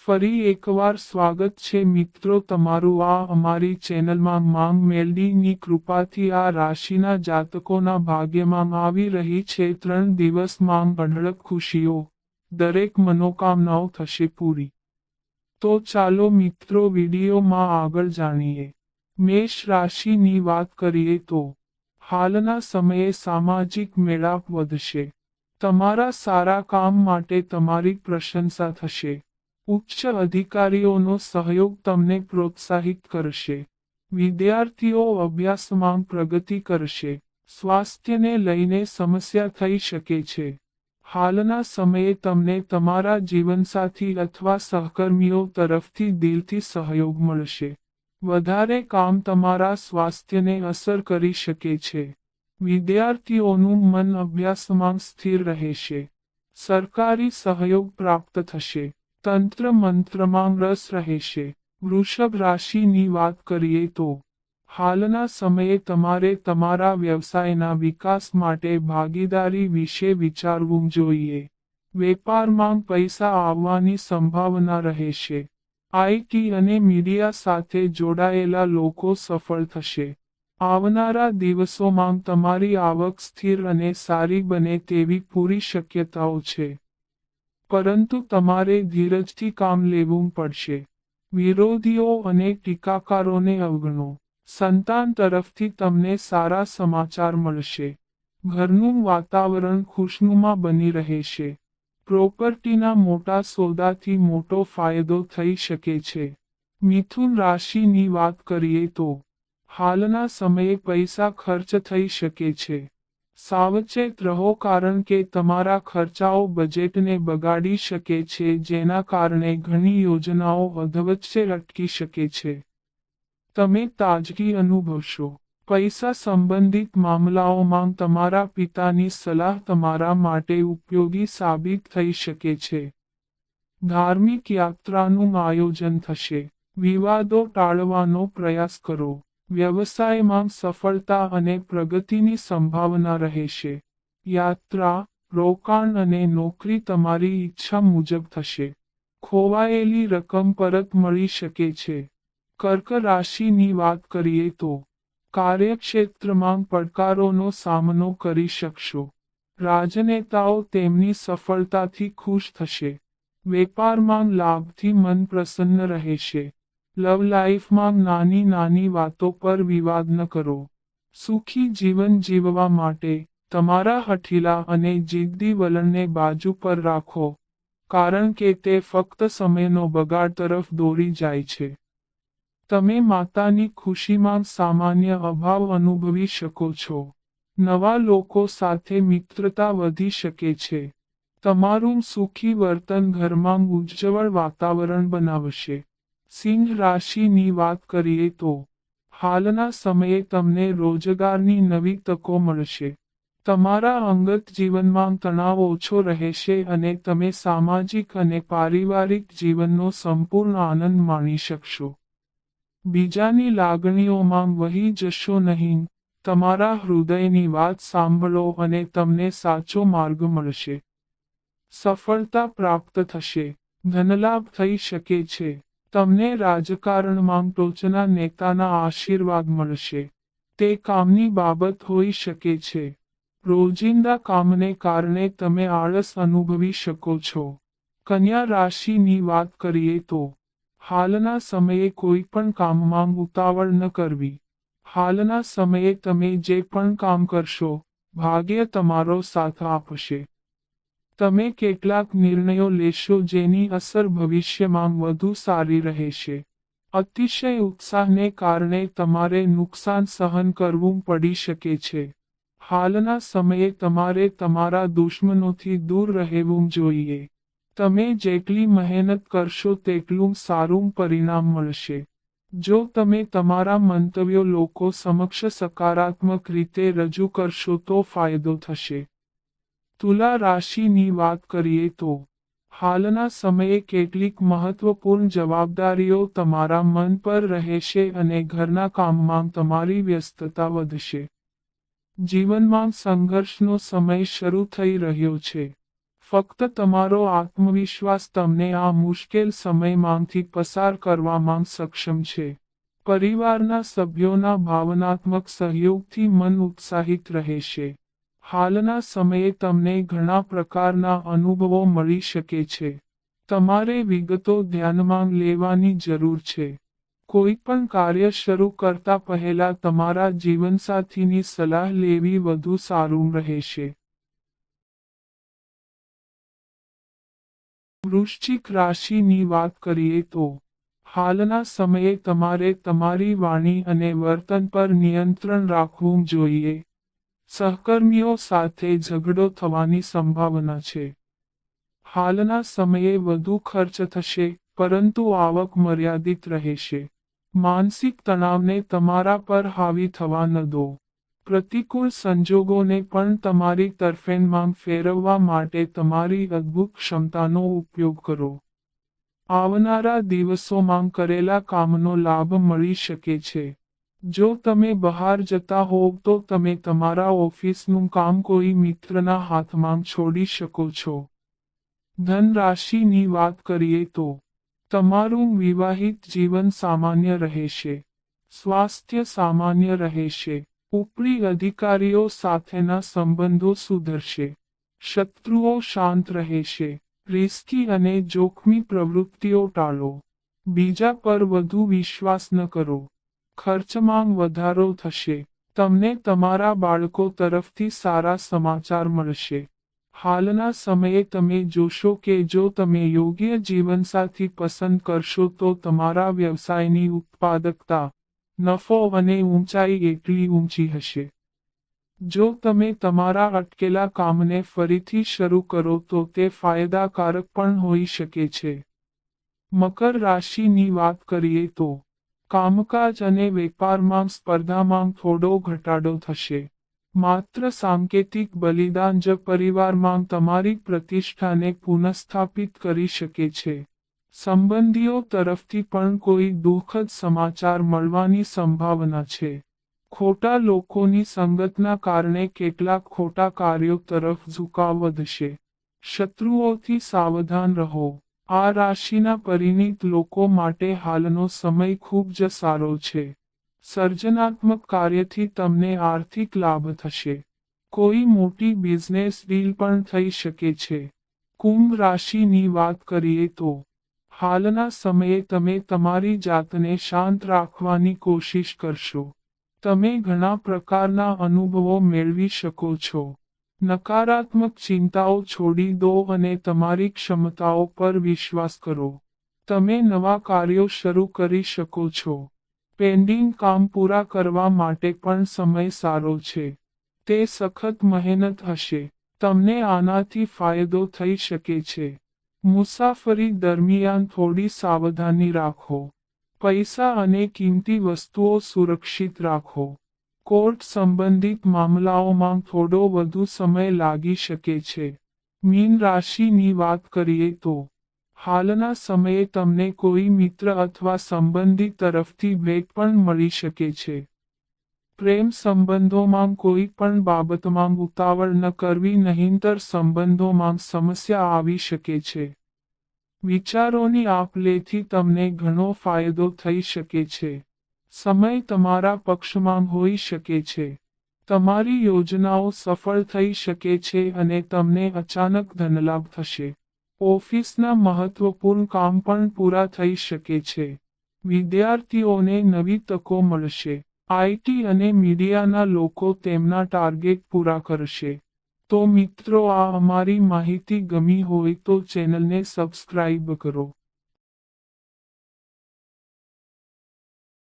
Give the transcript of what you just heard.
ફરી એકવાર સ્વાગત છે મિત્રો તમારું આ અમારી ચેનલમાં માંગ મેલડીની કૃપાથી આ રાશિના જાતકોના ભાગ્યમાં આવી રહી છે 3 દિવસ માંગ અઢળક ખુશીઓ, દરેક મનોકામનાઓ થશે પૂરી. તો ચાલો મિત્રો વિડીયોમાં આગળ જાણીએ. મેષ રાશિની વાત કરીએ તો હાલના સમયે સામાજિક મેળાપ વધશે. તમારા સારા કામ માટે તમારી પ્રશંસા થશે. ઉચ્ચ અધિકારીઓનો સહયોગ તમને પ્રોત્સાહિત કરશે. વિદ્યાર્થીઓ અભ્યાસમાં પ્રગતિ કરશે. સ્વાસ્થ્યને લઈને સમસ્યા થઈ શકે છે. હાલના સમયે તમને તમારા જીવનસાથી અથવા સહકર્મીઓ તરફથી દિલથી સહયોગ મળશે. વધારે કામ તમારા સ્વાસ્થ્યને અસર કરી શકે છે. વિદ્યાર્થીઓનું મન અભ્યાસમાં સ્થિર રહેશે. સરકારી સહયોગ પ્રાપ્ત થશે. તંત્ર મંત્રમાં રસ રહેશે. વૃષભ રાશિની વાત કરીએ તો હાલના સમયે તમારે તમારા વ્યવસાયના વિકાસ માટે ભાગીદારી વિશે વિચારવું જોઈએ. વેપારમાં પૈસા આવવાની સંભાવના રહેશે. આઈટી અને મીડિયા સાથે જોડાયેલા લોકો સફળ થશે. આવનારા દિવસોમાં તમારી આવક સ્થિર અને સારી બને તેવી પૂરી શક્યતાઓ છે. પરંતુ તમારે ધીરજથી કામ લેવું પડશે. વિરોધીઓ અને ટીકાકારોને અવગણો. સંતાન તરફથી તમને સારા સમાચાર મળશે. ઘરનું વાતાવરણ ખુશનુમા બની રહેશે. પ્રોપર્ટીના મોટા સોદાથી મોટો ફાયદો થઈ શકે છે. મિથુન રાશિની વાત કરીએ તો હાલના સમયે પૈસા ખર્ચ થઈ શકે છે. સાવચેત રહો કારણ કે તમારા ખર્ચાઓ બજેટને બગાડી શકે છે જેના કારણે ઘણી યોજનાઓ અધવચ્ચે અટકી શકે છે. તમે તાજગી અનુભવશો. પૈસા સંબંધિત મામલાઓમાં તમારા પિતાની સલાહ તમારા માટે ઉપયોગી સાબિત થઈ શકે છે. ધાર્મિક યાત્રાનું આયોજન થશે. વિવાદો ટાળવાનો પ્રયાસ કરો. વ્યવસાયમાં સફળતા અને પ્રગતિની સંભાવના રહેશે. યાત્રા, રોકાણ અને નોકરી તમારી ઈચ્છા મુજબ થશે. ખોવાયેલી રકમ પરત મળી શકે છે. કર્ક રાશિની વાત કરીએ તો કાર્યક્ષેત્રમાં પડકારોનો સામનો કરી શકશો. રાજનેતાઓ તેમની સફળતાથી ખુશ થશે. વેપારમાં લાભથી મન પ્રસન્ન રહેશે. લવ લાઈફમાં નાની નાની વાતો પર વિવાદ ન કરો. સુખી જીવન જીવવા માટે તમારા હઠીલા અને જિદ્દી વલણને બાજુ પર રાખો કારણ કે તે ફક્ત સમયનો બગાડ તરફ દોરી જાય છે. તમે માતાની ખુશીમાં સામાન્ય અભાવ અનુભવી શકો છો. નવા લોકો સાથે મિત્રતા વધી શકે છે. તમારું સુખી વર્તન ઘરમાં ઉજ્જવળ વાતાવરણ બનાવશે. સિંહ રાશિની વાત કરીએ તો હાલના સમયે તમને રોજગારની નવી તકો મળશે. તમારા અંગત જીવનમાં તણાવ ઓછો રહેશે અને તમે સામાજિક અને પારિવારિક જીવનનો સંપૂર્ણ આનંદ માણી શકશો. બીજાની લાગણીઓમાં વહી જશો નહીં. તમારા હૃદયની વાત સાંભળો અને તમને સાચો માર્ગ મળશે. સફળતા પ્રાપ્ત થશે. ધનલાભ થઈ શકે છે. તમને રાજકારણમાં ટોચના નેતાના આશીર્વાદ મળશે. તે કામની બાબત હોઈ શકે છે. રોજિંદા કામને કારણે તમે આળસ અનુભવી શકો છો. કન્યા રાશિની વાત કરીએ તો હાલના સમયે કોઈ પણ કામમાં ઉતાવળ ન કરવી. હાલના સમયે તમે જે પણ કામ કરશો, ભાગ્ય તમારો સાથ આપશે. તમે કેટલાક નિર્ણયો લેશો જેની અસર ભવિષ્યમાં વધુ સારી રહેશે. અતિશય ઉત્સાહને કારણે તમારે નુકસાન સહન કરવું પડી શકે છે. હાલના સમયે તમારે તમારા દુશ્મનોથી દૂર રહેવું જોઈએ. તમે જેટલી મહેનત કરશો તેટલું સારું પરિણામ મળશે. જો તમે તમારા મંતવ્યો લોકો સમક્ષ સકારાત્મક રીતે રજૂ કરશો તો ફાયદો થશે. તુલા રાશિની વાત કરીએ તો હાલના સમયે કેટલીક મહત્વપૂર્ણ જવાબદારીઓ તમારા મન પર રહેશે અને ઘરના કામમાં તમારી વ્યસ્તતા વધશે. જીવનમાં સંઘર્ષનો સમય શરૂ થઈ રહ્યો છે. ફક્ત તમારો આત્મવિશ્વાસ તમને આ મુશ્કેલ સમયમાંથી પસાર કરવામાં સક્ષમ છે. પરિવારના સભ્યોના ભાવનાત્મક સહયોગથી મન ઉત્સાહિત રહેશે. હાલના સમયે તમને ઘણા પ્રકારના અનુભવો મળી શકે છે. તમારે વિગતો ધ્યાનમાં લેવાની જરૂર છે. કોઈ પણ કાર્ય શરૂ કરતા પહેલા તમારા જીવનસાથીની સલાહ લેવી વધુ સારું રહેશે. વૃશ્ચિક રાશિની વાત કરીએ તો હાલના સમયે તમારે તમારી વાણી અને વર્તન પર નિયંત્રણ રાખવું જોઈએ. સહકર્મીઓ સાથે ઝઘડો થવાની સંભાવના છે. હાલના સમયે વધુ ખર્ચ થશે, પરંતુ આવક મર્યાદિત રહેશે. માનસિક તણાવને તમારા પર હાવી થવા ન દો. પ્રતિકૂળ સંજોગોને પણ તમારી તરફેણમાં ફેરવવા માટે તમારી અદ્ભુત ક્ષમતાનો ઉપયોગ કરો. આવનારા દિવસોમાં કરેલા કામનો લાભ મળી શકે છે. જો તમે બહાર જતા હોવ તો તમે તમારા ઓફિસનું કામ કોઈ મિત્રના હાથમાં છોડી શકો છો. ધન રાશિની વાત કરીએ તો તમારું વિવાહિત જીવન સામાન્ય રહેશે. સ્વાસ્થ્ય સામાન્ય રહેશે. ઉપરી અધિકારીઓ સાથેના સંબંધો સુધરશે. શત્રુઓ શાંત રહેશે. રિસ્કી અને જોખમી પ્રવૃત્તિઓ ટાળો. બીજા પર વધુ વિશ્વાસ ન કરો. ખર્ચમાં વધારો થશે. તમને તમારા બાળકો તરફથી સારા સમાચાર મળશે. હાલના સમયે તમે જોશો કે જો તમે યોગ્ય જીવનસાથી પસંદ કરશો તો તમારા વ્યવસાયની ઉત્પાદકતા, નફો અને ઊંચાઈ એટલી ઊંચી હશે. જો તમે તમારા અટકેલા કામને ફરીથી શરૂ કરો તો તે ફાયદાકારક પણ હોઈ શકે છે. મકર રાશિની વાત કરીએ તો કામકાજ અને વેપારમાં સ્પર્ધામાં થોડો ઘટાડો થશે. માત્ર સાંકેતિક બલિદાન જ પરિવારમાં તમારી પ્રતિષ્ઠાને પુનઃસ્થાપિત કરી શકે છે. સંબંધીઓ તરફથી પણ કોઈ દુઃખદ સમાચાર મળવાની સંભાવના છે. ખોટા લોકોની સંગતના કારણે કેટલાક ખોટા કાર્યો તરફ ઝુકાવ વધશે. શત્રુઓથી સાવધાન રહો. આ રાશિના પરિણીત લોકો માટે હાલનો સમય ખૂબ જ સારો છે. સર્જનાત્મક કાર્યથી તમને આર્થિક લાભ થશે. કોઈ મોટી બિઝનેસ ડીલ પણ થઈ શકે છે. કુંભ રાશિની વાત કરીએ તો હાલના સમયે તમે તમારી જાતને શાંત રાખવાની કોશિશ કરશો. તમે ઘણા પ્રકારના અનુભવો મેળવી શકો છો. નકારાત્મક ચિંતાઓ છોડી દો અને તમારી ક્ષમતાઓ પર વિશ્વાસ કરો. તમે નવા કાર્યો શરૂ કરી શકો છો. પેન્ડિંગ કામ પૂરા કરવા માટે પણ સમય સારો છે. તે સખત મહેનત હશે. તમને આનાથી ફાયદો થઈ શકે છે. મુસાફરી દરમિયાન થોડી સાવધાની રાખો. પૈસા અને કિંમતી વસ્તુઓ સુરક્ષિત રાખો. કોર્ટ સંબંધિત મામલાઓમાં થોડો વધુ સમય લાગી શકે છે. મીન રાશિની વાત કરીએ તો હાલના સમયે તમને કોઈ મિત્ર અથવા સંબંધી તરફથી ભેટ પણ મળી શકે છે. પ્રેમ સંબંધોમાં કોઈ પણ બાબતમાં ઉતાવળ ન કરવી નહીંતર સંબંધોમાં સમસ્યા આવી શકે છે. વિચારોની આપ-લેથી તમને ઘણો ફાયદો થઈ શકે છે. સમય તમારા પક્ષમાં હોઈ શકે છે. તમારી યોજનાઓ સફળ થઈ શકે છે અને તમને અચાનક ધનલાભ થશે. ઓફિસના મહત્વપૂર્ણ કામ પણ પૂરા થઈ શકે છે. વિદ્યાર્થીઓને નવી તકો મળશે. આઈટી અને મીડિયાના લોકો તેમના ટાર્ગેટ પૂરા કરશે. તો મિત્રો, આ અમારી માહિતી ગમી હોય તો ચેનલને સબસ્ક્રાઇબ કરો.